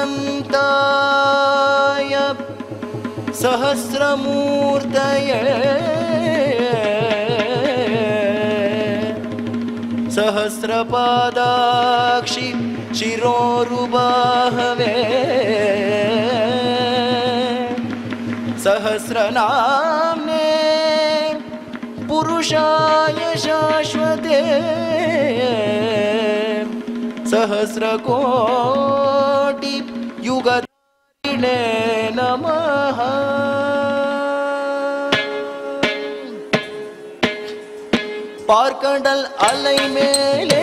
अनन्ताय सहस्रमूर्तये सहस्रपादाक्षि शिरोरुबाहवे सहस्रनाम्ने पुरुषाय शाश्वते सहस्रकोटि युगधारिणे नमः। பார்க்கடல் அலை மேலே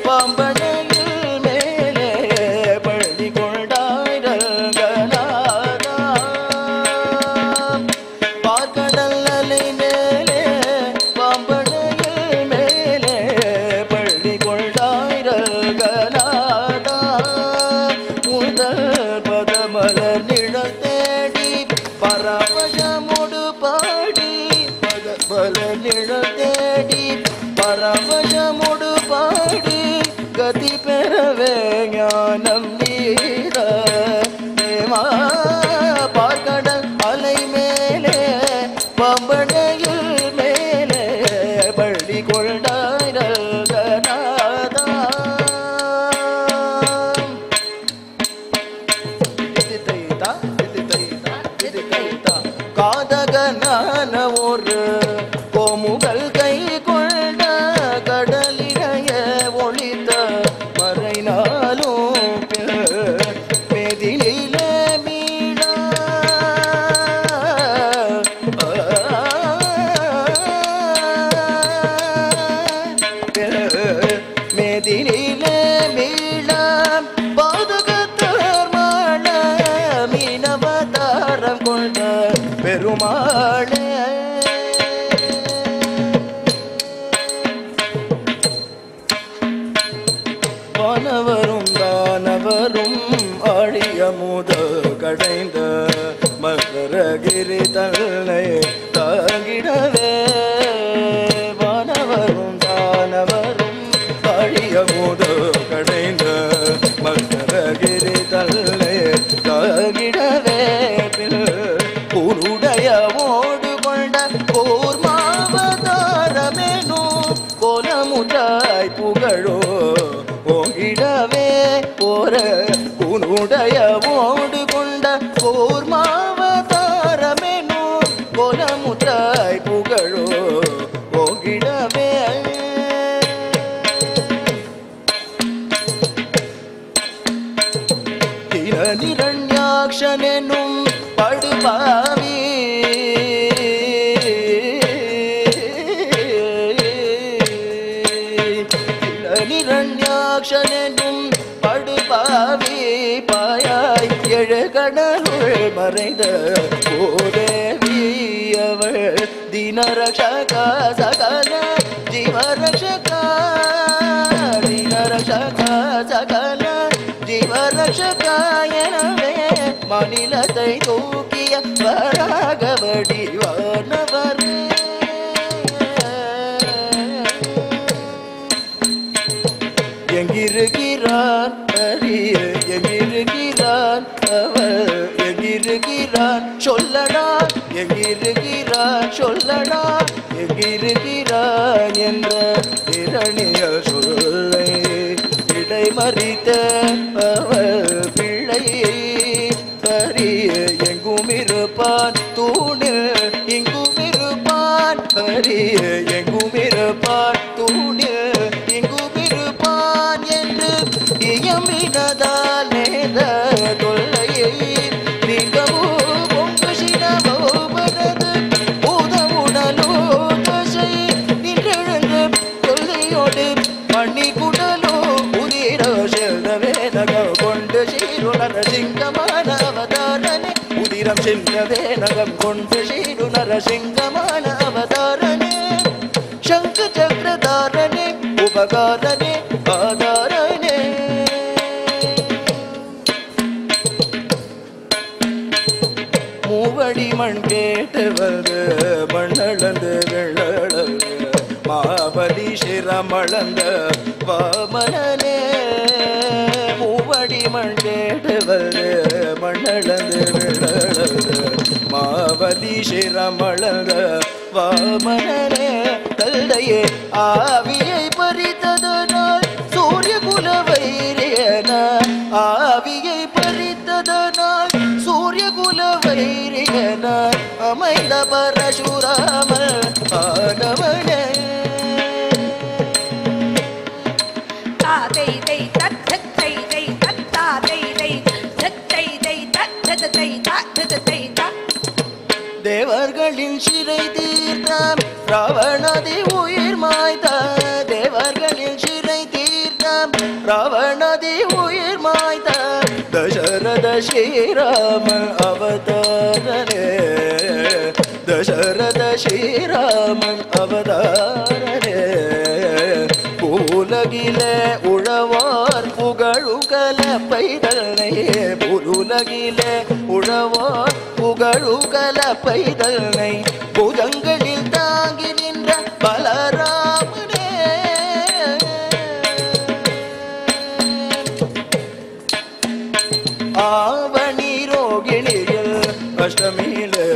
பாம்பனையில் மேலே பள்ளி கொண்டாயிரங்கநாதா பார்க்கடல் அலை மேலே பாம்பனையில் மேலே பள்ளி கொண்டாயிரங்கநாதா முதல் பதமலர் நிழல் தேடி பரவசமுடு பாடி பதமலர் நிழல் தேடி பரவசமுடு பாடி கதி பெறவே ஞானம் நீர தேமா பார்க்கடல் அலை மேலே பம்பனையில் மேலே பள்ளி கொண்டாயிரங்கநாதா காதகனான ஒரு கோமுகல் கை கொண்ட கடலினைய ஒளித்த மறைநாளும் மேதினிலே மீளா மேதினிலே மீளா பாதகத்தார் மாள மீனவதாரம் கொண்ட பெருமாளே வானவரும் தானவரும் ஆழிய முத கடைந்த மகரகிரி தன்னை தாங்கிடவே வானவரும் தானவரும் ஆழிய முத கடைந்த மகரகிரி தன்னை தாங்கிடவே உருடைய ஓடு கொண்ட கூர்மாவதாரமேனோ கோலமுதாய் புகழோ ஓங்கிடவே ஓர உன்னுடைய ஓடு கொண்ட கூர்மாவதாரமேனோ கோலமுதாய் புகழோ ஓங்கிடவே நிரண்யாக்ஷனும் படுபாவி நிரண்யாக்ஷனும் படுபாவி பாயாய் எழு கடலுள் மறைந்த ஓதேவி அவள் தினரக்ஷகா சகல ஜீவரக்ஷகா தினரக்ஷகா சகல ஜீவரக்ஷகாயனவே மாநிலத்தை தூக்கிய வராகவடி வானவரே எங்கிருக்கிறான் அறிய எங்கிருக்கிறான் அவள் எங்கிருக்கிறான் சொல்லடா எங்கிருக்கிறான் சொல்லடா எங்கிருக்கிறான் என்ற இரணிய சொல்லை இடை மறித்த அவள் பிள்ளையை அறிய எங்கும் இருப்பான் தூணில் இங்கும் இருப்பான் அறிய எங்கும் இருப்பான் தூணில் இங்கும் இருப்பான் என்று இயம்பினதால் நேர தொல்லையை நீங்கவோ பொங்கு சினவோ பரது பூதமுடலோ தசை நின்றெழுந்து தொல்லையோடு மண்ணி குடலோ உதிர செல்வவே நகம் கொண்டு சீருணர சிங்கமான அவதாரனே உதிரம் செல்வவே நகம் கொண்டு சீருணர சிங்கமான அவதாரனே शंख चक्रधारणे उपकारणे आधारणे மூவடி மண் கேட்டவது மண்ணளந்து வெள்ளளந்து மாபதி சிரமளந்த வாமனனே மூவடி மடிமண் கேட்டுவது மண்ணளந்து விழளது மாவலி சிரமளந்த வாமனே தந்தையே ஆவியை பறித்ததனால் சூரிய குல வைரியன ஆவியை பறித்ததனால் சூரிய குல வைரியன அமைந்த பரசுராமன் ஆனவனே தேவர்களின் சிறை தீர்த்தாம் ராவணதி உயிர் மாய்த்த தேவர்களின் சிறை தீர்த்தாம் ராவணதி உயிர் மாய்த்த தசரத ஸ்ரீராமன் அவதாரனே தசரத ஸ்ரீராமன் அவதாரனே பூலகிலே உழவார் புகழுகல பைதல்னை பூலுலகிலே உழவார் புகழுகல பைதல்னை புஜங்களில் தாங்கி நின்ற பலராமனே ஆவணி ரோகிணியில் அஷ்டமியிலே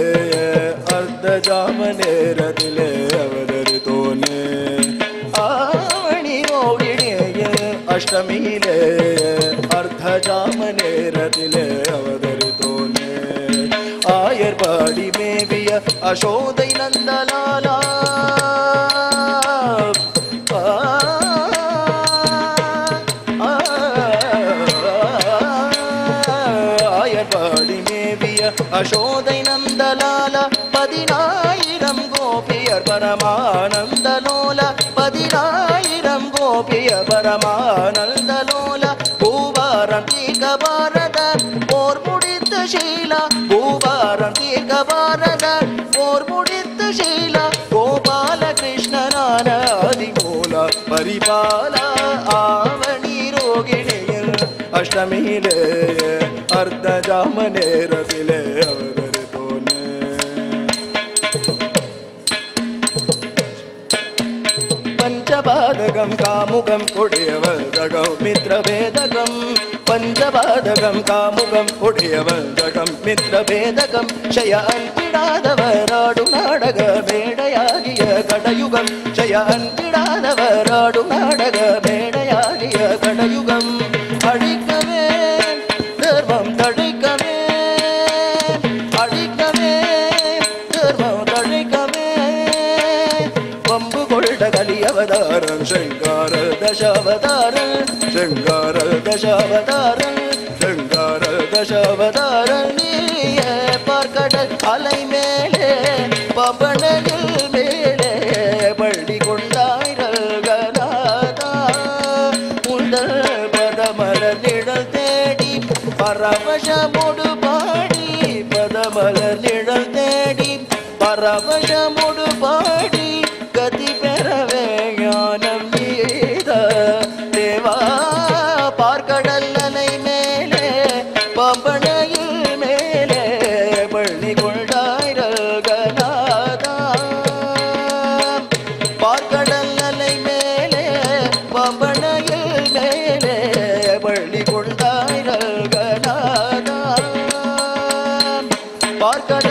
அர்த்த ஜாம நேரத்திலே அவதரித்தோனே ஆவணி ரோகிணியில் அஷ்டமியிலே அர்த்த ஜாம நேரத்திலே அவதரித்தோனே ஆயர்பாடி மேவிய அசோதை நந்தலாலா ஆயர்பாடி மேவிய அசோதை நந்தலால 10000 கோபியர் பரமானந்தலோல 10000 கோபியர் பரமானந்தலோல பூவாரம் தீர்க்க பாரத போர் முடித்த ஷீலா பூவாரம் தீர்க்க பாரத போர் முடித்த ஷீலா கோபால கிருஷ்ணனான அதிமூல பரிபால ஆவணி ரோகிணியில் அஷ்டமியிலே அர்த்த ஜாம நேரத்திலே அவதரித்தோனே பஞ்சபாதகம் காமுகம் கொடியவதகம் மித்ரவேதகம் பஞ்சபாதகம் காமுகம் கொடியவதகம் மித்ரவேதகம் ஷய அன்பிடாதவராடு நாடக மேடையாகிய கடயுகம் ஷய அன்பிடாதவராடு நாடக மேடையாகிய கடயுகம் அழிக்கவே தர்மம் தழைக்கவே அழிக்கவே தர்மம் தழைக்கவே வம்பு கொண்ட கலியவதாரம் ಶೃಂಗಾರ ದಶಾವತಾರಂ ಶೃಂಗಾರ ದಶಾವತಾರಂ ಶೃಂಗಾರ ದಶಾವತಾರಂ நீயே பார்க்கடல் அலை மேலே பவனங்கள் மேலே பள்ளி கொண்டாயிரல் கநாதா முதல் பதமலர் நிழல் தேடி பரவசமோடு பாடி பதமலர் நிழல் தேடி பரவசமோடு பாடி கதி பெறவே ஞானம் நீத தேவா பார்க்கடல் அலை மேலே பம்பனையில் மேலே பள்ளி கொண்டாயிரல் கநாதா பார்க்கடல் அலை மேலே பம்பனையில் மேலே பள்ளி கொண்டாயிரல் கநாதா பார்க்கடல்